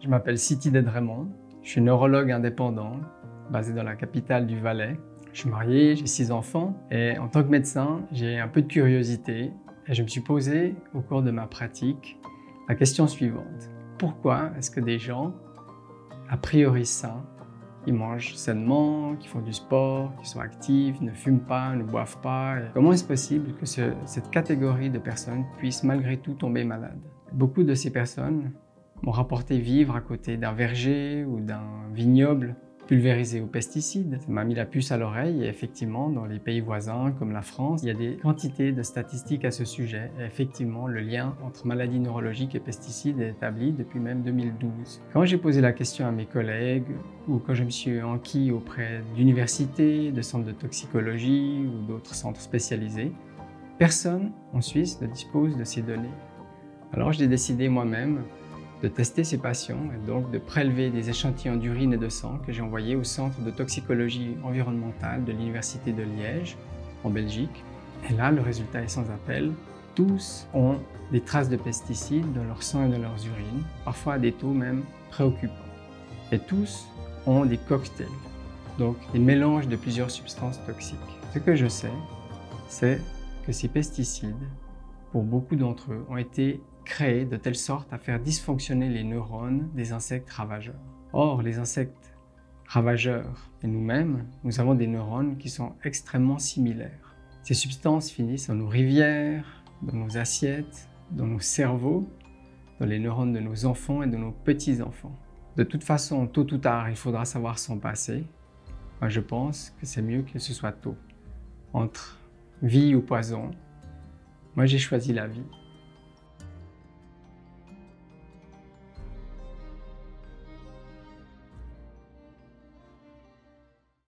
Je m'appelle Siti Dedremont, je suis neurologue indépendant, basé dans la capitale du Valais. Je suis marié, j'ai 6 enfants et en tant que médecin, j'ai un peu de curiosité et je me suis posé au cours de ma pratique la question suivante. Pourquoi est-ce que des gens, a priori sains, qui mangent sainement, qui font du sport, qui sont actifs, ne fument pas, ne boivent pas, comment est-ce possible que cette catégorie de personnes puisse malgré tout tomber malade? Beaucoup de ces personnes m'ont rapporté vivre à côté d'un verger ou d'un vignoble pulvérisé aux pesticides. Ça m'a mis la puce à l'oreille et effectivement, dans les pays voisins comme la France, il y a des quantités de statistiques à ce sujet. Et effectivement, le lien entre maladies neurologiques et pesticides est établi depuis même 2012. Quand j'ai posé la question à mes collègues ou quand je me suis enquis auprès d'universités, de centres de toxicologie ou d'autres centres spécialisés, personne en Suisse ne dispose de ces données. Alors j'ai décidé moi-même de tester ces patients et donc de prélever des échantillons d'urine et de sang que j'ai envoyés au centre de toxicologie environnementale de l'Université de Liège, en Belgique. Et là, le résultat est sans appel. Tous ont des traces de pesticides dans leur sang et dans leurs urines, parfois à des taux même préoccupants. Et tous ont des cocktails, donc des mélanges de plusieurs substances toxiques. Ce que je sais, c'est que ces pesticides, pour beaucoup d'entre eux, ont été créés de telle sorte à faire dysfonctionner les neurones des insectes ravageurs. Or, les insectes ravageurs et nous-mêmes, nous avons des neurones qui sont extrêmement similaires. Ces substances finissent dans nos rivières, dans nos assiettes, dans nos cerveaux, dans les neurones de nos enfants et de nos petits-enfants. De toute façon, tôt ou tard, il faudra savoir s'en passer. Moi, je pense que c'est mieux que ce soit tôt. Entre vie ou poison, moi j'ai choisi la vie.